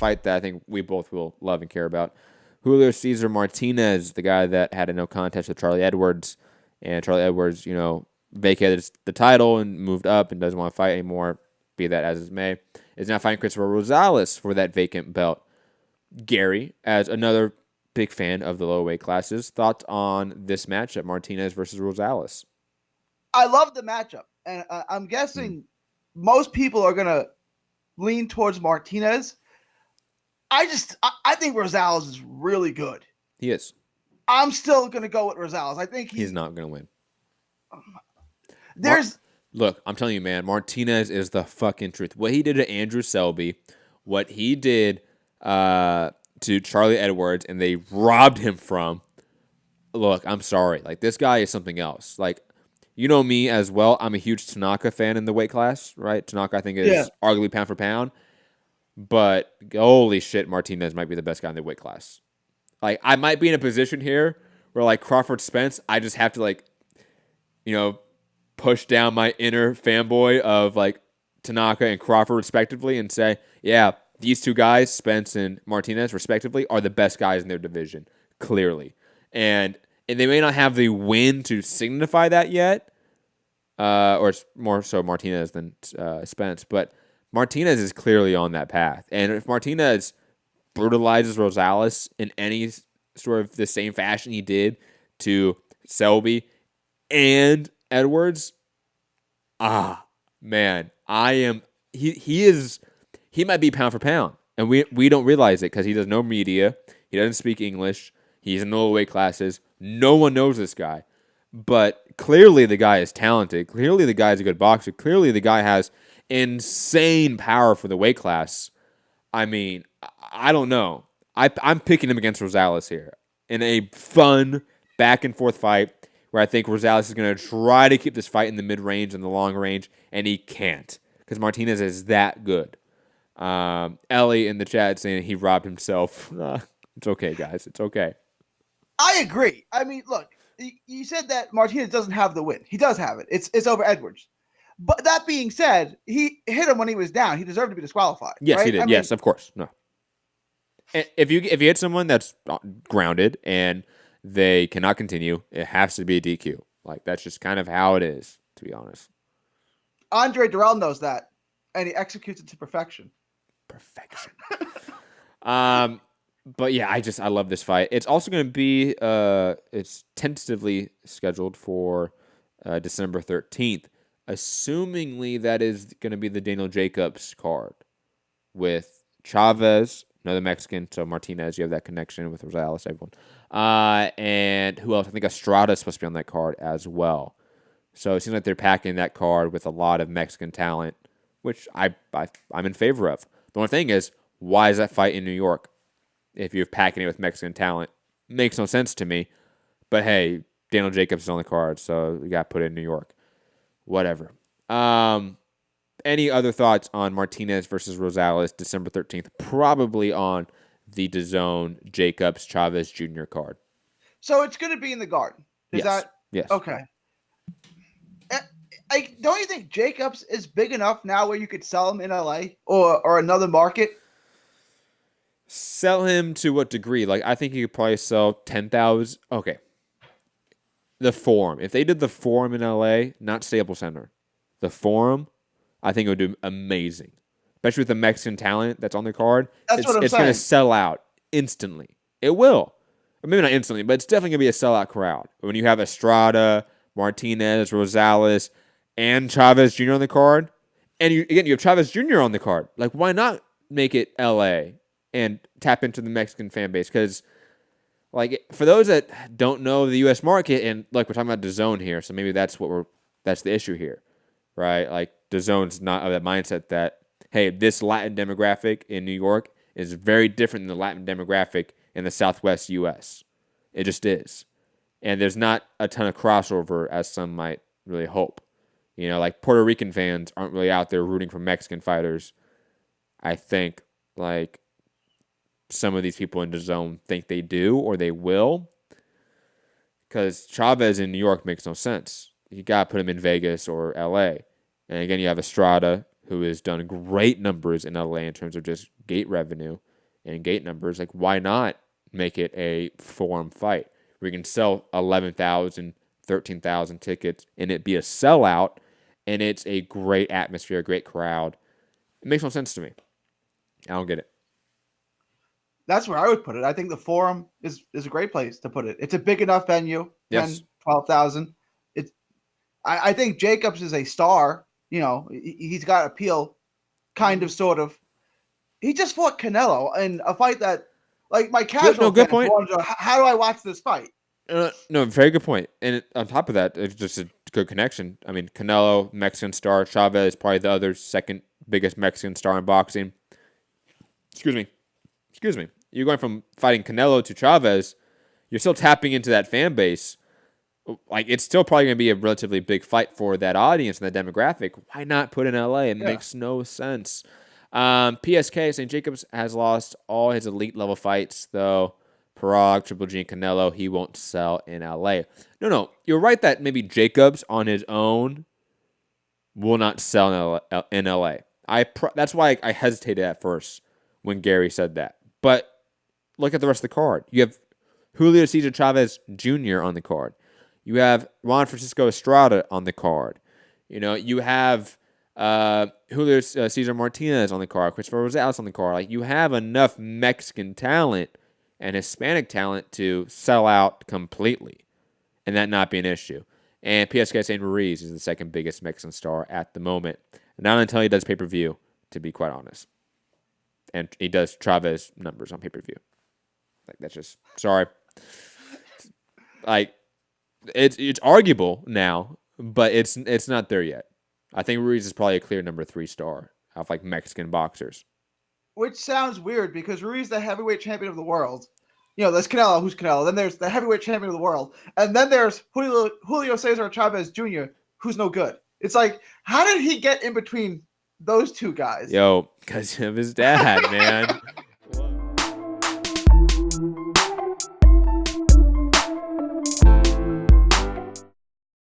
fight that I think we both will love and care about. Julio Cesar Martinez, the guy that had a no contest with Charlie Edwards, and Charlie Edwards, vacated the title and moved up and doesn't want to fight anymore, be that as it may, is now fighting Cristofer Rosales for that vacant belt. Gary, as another big fan of the low weight classes, thoughts on this matchup, Martinez versus Rosales? I love the matchup, and I'm guessing most people are going to lean towards Martinez. I think Rosales is really good. He is. I'm still going to go with Rosales. I think he's not going to win. Look, I'm telling you, man, Martinez is the fucking truth. What he did to Andrew Selby, what he did to Charlie Edwards, and they robbed him from. Look, I'm sorry. Like, this guy is something else. Like, you know me as well. I'm a huge Tanaka fan in the weight class, right? Tanaka, I think, is arguably pound for pound. But holy shit, Martinez might be the best guy in the weight class. Like, I might be in a position here where, like, Crawford Spence, I just have to, like, push down my inner fanboy of, like, Tanaka and Crawford respectively and say, yeah, these two guys, Spence and Martinez respectively, are the best guys in their division, clearly. And they may not have the win to signify that yet, or it's more so Martinez than Spence, but Martinez is clearly on that path. And if Martinez brutalizes Rosales in any sort of the same fashion he did to Selby and Edwards, man, he might be pound for pound, and we don't realize it because he does no media, he doesn't speak English, he's in low weight classes, no one knows this guy, but clearly the guy is talented, clearly the guy is a good boxer, clearly the guy has insane power for the weight class. I mean, I don't know. I'm picking him against Rosales here in a fun back and forth fight where I think Rosales is going to try to keep this fight in the mid range and the long range, and he can't because Martinez is that good. Ellie in the chat saying he robbed himself. It's okay, guys. It's okay. I agree. I mean, look, you said that Martinez doesn't have the win. He does have it. It's over Edwards. But that being said, he hit him when he was down. He deserved to be disqualified. Yes, right? he did. Yes, of course. No. And if you hit someone that's grounded and they cannot continue, it has to be a DQ. Like, that's just kind of how it is, to be honest. Andre Durrell knows that, and he executes it to perfection. But yeah, I love this fight. It's also going to be it's tentatively scheduled for December 13th. Assumingly that is going to be the Daniel Jacobs card with Chavez, another Mexican, so Martinez, you have that connection with Rosales, everyone. And who else? I think Estrada is supposed to be on that card as well. So it seems like they're packing that card with a lot of Mexican talent, which I'm in favor of. The only thing is, why is that fight in New York? If you're packing it with Mexican talent, makes no sense to me. But hey, Daniel Jacobs is on the card, so we got to put it in New York. Whatever. Any other thoughts on Martinez versus Rosales, December 13th? Probably on the DAZN Jacobs Chavez Jr. card. So it's going to be in the Garden. Yes. Okay? Don't you think Jacobs is big enough now where you could sell him in LA or another market? Sell him to what degree? Like, I think you could probably sell 10,000. Okay. The Forum. If they did the Forum in LA, not Staples Center, the Forum, I think it would do amazing. Especially with the Mexican talent that's on the card. That's what I'm saying. It's going to sell out instantly. It will. Or maybe not instantly, but it's definitely going to be a sellout crowd. When you have Estrada, Martinez, Rosales, and Chavez Jr. on the card, and you have Chavez Jr. on the card. Like, why not make it LA and tap into the Mexican fan base? Because, like, for those that don't know the U.S. market, and like we're talking about DAZN here, so maybe that's the issue here, right? Like, DAZN's not of that mindset that, hey, this Latin demographic in New York is very different than the Latin demographic in the Southwest U.S. It just is, and there's not a ton of crossover as some might really hope. Like Puerto Rican fans aren't really out there rooting for Mexican fighters. I think, like, some of these people in DAZN think they do or they will. Because Chavez in New York makes no sense. You got to put him in Vegas or LA. And again, you have Estrada, who has done great numbers in LA in terms of just gate revenue. and gate numbers, like why not make it a forum fight where you can sell 11,000, 13,000 tickets and it be a sellout and it's a great atmosphere, a great crowd. It makes no sense to me. I don't get it. That's where I would put it. I think the Forum is a great place to put it. It's a big enough venue, 10, Yes. 12,000. I think Jacobs is a star. You know, he's got appeal, kind of, sort of. He just fought Canelo in a fight that, like, my casual good fans point. wonder, how do I watch this fight? No, very good point. And on top of that, it's just a good connection. I mean, Canelo, Mexican star. Chavez, probably the other second biggest Mexican star in boxing. Excuse me. You're going from fighting Canelo to Chavez. You're still tapping into that fan base. Like, it's still probably going to be a relatively big fight for that audience and that demographic. Why not put in LA? It makes no sense. PSK, St. Jacobs has lost all his elite level fights, though. Parag, Triple G, and Canelo, he won't sell in LA. No, you're right that maybe Jacobs on his own will not sell in LA. That's why I hesitated at first when Gary said that. But look at the rest of the card. You have Julio Cesar Chavez Jr. on the card. You have Juan Francisco Estrada on the card. You have Julio Cesar Martinez on the card. Cristofer Rosales on the card. Like, you have enough Mexican talent and Hispanic talent to sell out completely and that not be an issue. And PSK St. Ruiz is the second biggest Mexican star at the moment. Not until he does pay-per-view, to be quite honest. And he does Chavez numbers on pay-per-view. Like, that's just, sorry. Like, it's arguable now, but it's not there yet. I think Ruiz is probably a clear number 3 star of, like, Mexican boxers. Which sounds weird because Ruiz is the heavyweight champion of the world. There's Canelo, who's Canelo. Then there's the heavyweight champion of the world. And then there's Julio Cesar Chavez Jr., who's no good. It's like, how did he get in between those two guys? Yo, because of his dad, man.